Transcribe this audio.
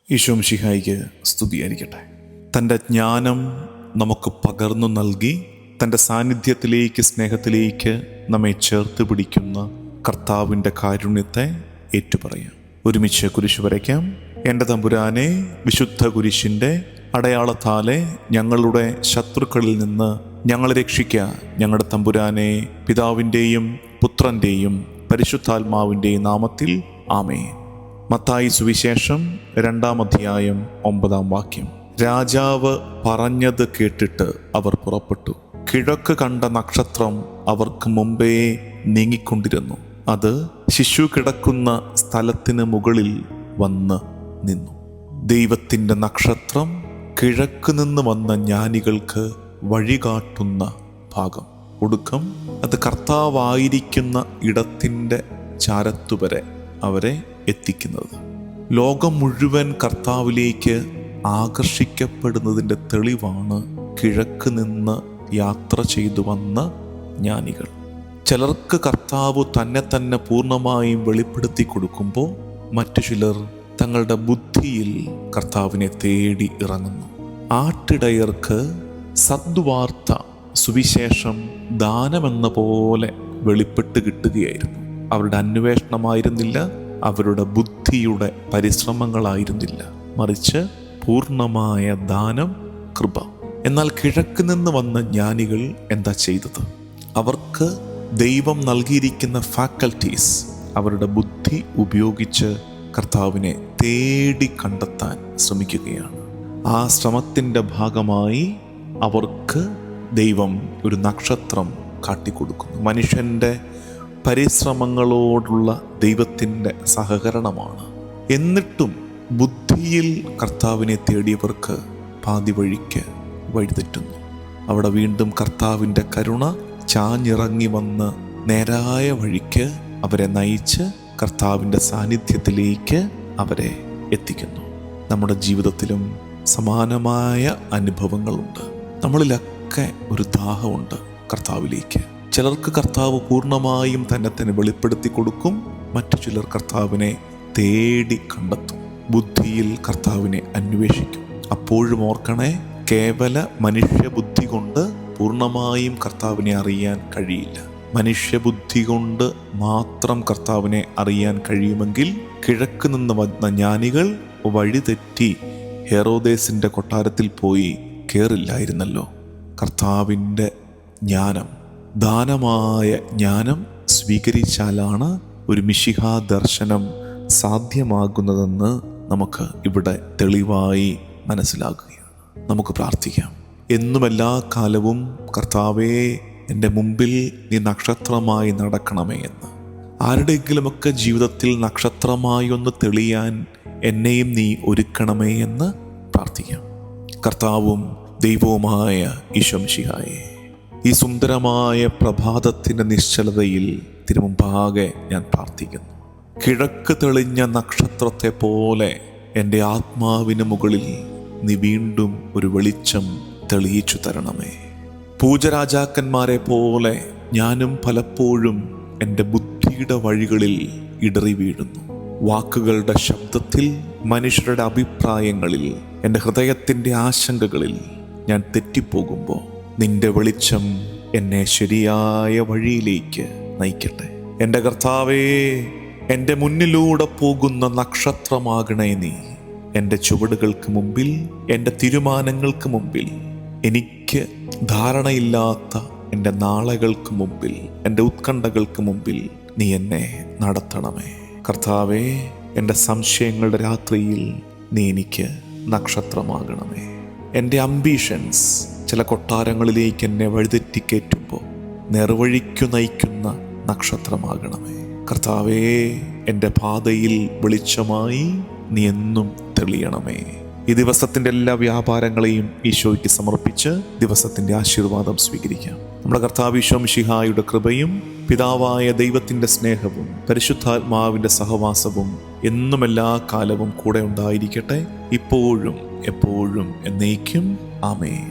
ഈശോ മിശിഹായിക്ക് സ്തുതിയായിരിക്കട്ടെ. തൻ്റെ ജ്ഞാനം നമുക്ക് പകർന്നു നൽകി തൻ്റെ സാന്നിധ്യത്തിലേക്ക്, സ്നേഹത്തിലേക്ക് നമ്മെ ചേർത്ത് പിടിക്കുന്ന കർത്താവിൻ്റെ കാരുണ്യത്തെ ഏറ്റുപറയാം. ഒരുമിച്ച് കുരിശ് വരയ്ക്കാം. എൻ്റെ തമ്പുരാനെ, വിശുദ്ധ കുരിശിൻ്റെ അടയാളത്താലെ ഞങ്ങളുടെ ശത്രുക്കളിൽ നിന്ന് ഞങ്ങളെ രക്ഷിക്കുക. ഞങ്ങളുടെ തമ്പുരാനെ, പിതാവിൻ്റെയും പുത്രൻ്റെയും പരിശുദ്ധാത്മാവിൻ്റെയും നാമത്തിൽ ആമേൻ. മത്തായി സുവിശേഷം 2-ാം അധ്യായം 9-ാം വാക്യം. രാജാവ് പറഞ്ഞത് കേട്ടിട്ട് അവർ പുറപ്പെട്ടു. കിഴക്ക് കണ്ട നക്ഷത്രം അവർക്ക് മുമ്പേ നീങ്ങിക്കൊണ്ടിരുന്നു. അത് ശിശു കിടക്കുന്ന സ്ഥലത്തിന് മുകളിൽ വന്ന് നിന്നു. ദൈവത്തിൻ്റെ നക്ഷത്രം കിഴക്ക് നിന്ന് വന്ന ജ്ഞാനികൾക്ക് വഴികാട്ടുന്ന ഭാഗം. ഒടുക്കം അത് കർത്താവായിരിക്കുന്ന ഇടത്തിൻ്റെ ചാരത്തുവരെ അവരെ എത്തിക്കുന്നത്. ലോകം മുഴുവൻ കർത്താവിലേക്ക് ആകർഷിക്കപ്പെടുന്നതിൻ്റെ തെളിവാണ് കിഴക്ക് നിന്ന് യാത്ര ചെയ്തു വന്ന ജ്ഞാനികൾ. ചിലർക്ക് കർത്താവ് തന്നെ പൂർണ്ണമായും വെളിപ്പെടുത്തി കൊടുക്കുമ്പോൾ മറ്റു ചിലർ തങ്ങളുടെ ബുദ്ധിയിൽ കർത്താവിനെ തേടി ഇറങ്ങുന്നു. ആട്ടിടയർക്ക് സദ്വാർത്ത, സുവിശേഷം ദാനമെന്ന പോലെ വെളിപ്പെട്ട് കിട്ടുകയായിരുന്നു. അവരുടെ അന്വേഷണമായിരുന്നില്ല, അവരുടെ ബുദ്ധിയുടെ പരിശ്രമങ്ങളായിരുന്നില്ല, മറിച്ച് പൂർണ്ണമായ ദാനം, കൃപ. എന്നാൽ കിഴക്ക് നിന്ന് വന്ന ജ്ഞാനികൾ എന്താ ചെയ്തത്? അവർക്ക് ദൈവം നൽകിയിരിക്കുന്ന ഫാക്കൽറ്റീസ്, അവരുടെ ബുദ്ധി ഉപയോഗിച്ച് കർത്താവിനെ തേടി കണ്ടെത്താൻ ശ്രമിക്കുകയാണ്. ആ ശ്രമത്തിൻ്റെ ഭാഗമായി അവർക്ക് ദൈവം ഒരു നക്ഷത്രം കാട്ടിക്കൊടുക്കുന്നു. മനുഷ്യൻ്റെ പരിശ്രമങ്ങളോടുള്ള ദൈവത്തിൻ്റെ സഹകരണമാണ്. എന്നിട്ടും ബുദ്ധിയിൽ കർത്താവിനെ തേടിയവർക്ക് പാതി വഴിക്ക് വഴിതെറ്റുന്നു. അവിടെ വീണ്ടും കർത്താവിൻ്റെ കരുണ ചാഞ്ഞിറങ്ങി വന്ന് നേരായ വഴിക്ക് അവരെ നയിച്ച് കർത്താവിൻ്റെ സാന്നിധ്യത്തിലേക്ക് അവരെ എത്തിക്കുന്നു. നമ്മുടെ ജീവിതത്തിലും സമാനമായ അനുഭവങ്ങളുണ്ട്. നമ്മളിലൊക്കെ ഒരു ദാഹമുണ്ട് കർത്താവിലേക്ക്. ചിലർക്ക് കർത്താവ് പൂർണ്ണമായും തന്നെ വെളിപ്പെടുത്തി കൊടുക്കും, മറ്റു ചിലർ കർത്താവിനെ തേടി കണ്ടെത്തും, ബുദ്ധിയിൽ കർത്താവിനെ അന്വേഷിക്കും. അപ്പോഴും ഓർക്കണേ, കേവല മനുഷ്യബുദ്ധി കൊണ്ട് പൂർണ്ണമായും കർത്താവിനെ അറിയാൻ കഴിയില്ല. മനുഷ്യബുദ്ധി കൊണ്ട് മാത്രം കർത്താവിനെ അറിയാൻ കഴിയുമെങ്കിൽ കിഴക്ക് നിന്ന് വന്ന ജ്ഞാനികൾ വഴിതെറ്റി ഹെറോദേസിൻ്റെ കൊട്ടാരത്തിൽ പോയി കയറില്ലായിരുന്നല്ലോ. കർത്താവിൻ്റെ ജ്ഞാനം, ദാനമായ ജ്ഞാനം സ്വീകരിച്ചാലാണ് ഒരു മിശിഹാ ദർശനം സാധ്യമാകുന്നതെന്ന് നമുക്ക് ഇവിടെ തെളിവായി മനസ്സിലാക്കുകയാണ്. നമുക്ക് പ്രാർത്ഥിക്കാം. എന്നും എല്ലാ കാലവും കർത്താവേ, എൻ്റെ മുമ്പിൽ നീ നക്ഷത്രമായി നടക്കണമേ എന്ന്. ആരുടെയെങ്കിലുമൊക്കെ ജീവിതത്തിൽ നക്ഷത്രമായി ഒന്ന് തെളിയാൻ എന്നെയും നീ ഒരുക്കണമേ എന്ന് പ്രാർത്ഥിക്കാം. കർത്താവും ദൈവവുമായ ഈശോ മിശിഹായേ, ഈ സുന്ദരമായ പ്രഭാതത്തിൻ്റെ നിശ്ചലതയിൽ തിരുമുമ്പാകെ ഞാൻ പ്രാർത്ഥിക്കുന്നു. കിഴക്ക് തെളിഞ്ഞ നക്ഷത്രത്തെ പോലെ എൻ്റെ ആത്മാവിന് മുകളിൽ നീ വീണ്ടും ഒരു വെളിച്ചം തെളിയിച്ചു തരണമേ. പൂജരാജാക്കന്മാരെ പോലെ ഞാനും പലപ്പോഴും എൻ്റെ ബുദ്ധിയുടെ വഴികളിൽ ഇടറി വീഴുന്നു. വാക്കുകളുടെ ശബ്ദത്തിൽ, മനുഷ്യരുടെ അഭിപ്രായങ്ങളിൽ, എൻ്റെ ഹൃദയത്തിൻ്റെ ആശങ്കകളിൽ ഞാൻ തെറ്റിപ്പോകുമ്പോൾ നിന്റെ വെളിച്ചം എന്നെ ശരിയായ വഴിയിലേക്ക് നയിക്കട്ടെ. എൻ്റെ കർത്താവേ, എൻ്റെ മുന്നിലൂടെ പോകുന്ന നക്ഷത്രമാകണേ നീ. എൻ്റെ ചുവടുകൾക്ക് മുമ്പിൽ, എൻ്റെ തീരുമാനങ്ങൾക്ക് മുമ്പിൽ, എനിക്ക് ധാരണയില്ലാത്ത എൻ്റെ നാളുകൾക്ക് മുമ്പിൽ, എൻ്റെ ഉത്കണ്ഠകൾക്ക് മുമ്പിൽ നീ എന്നെ നടത്തണമേ. കർത്താവേ, എൻ്റെ സംശയങ്ങളുടെ രാത്രിയിൽ നീ എനിക്ക് നക്ഷത്രമാകണമേ. എൻ്റെ അംബീഷൻസ് ചില കൊട്ടാരങ്ങളിലേക്ക് എന്നെ വഴിതെറ്റിക്കയറ്റുമ്പോൾ നേർവഴിക്കു നയിക്കുന്ന നക്ഷത്രമാകണമേ. കർത്താവേ, എൻ്റെ പാതയിൽ വെളിച്ചമായി നീ എന്നും തെളിയണമേ. ഈ ദിവസത്തിൻ്റെ എല്ലാ വ്യാപാരങ്ങളെയും ഈശോയ്ക്ക് സമർപ്പിച്ച് ദിവസത്തിൻ്റെ ആശീർവാദം സ്വീകരിക്കാം. നമ്മുടെ കർത്താവ് ഈശോ മിശിഹായുടെ കൃപയും പിതാവായ ദൈവത്തിൻ്റെ സ്നേഹവും പരിശുദ്ധാത്മാവിൻ്റെ സഹവാസവും എന്നും എല്ലാ കാലവും കൂടെ ഉണ്ടായിരിക്കട്ടെ, ഇപ്പോഴും എപ്പോഴും എന്നേക്കും. ആമേൻ.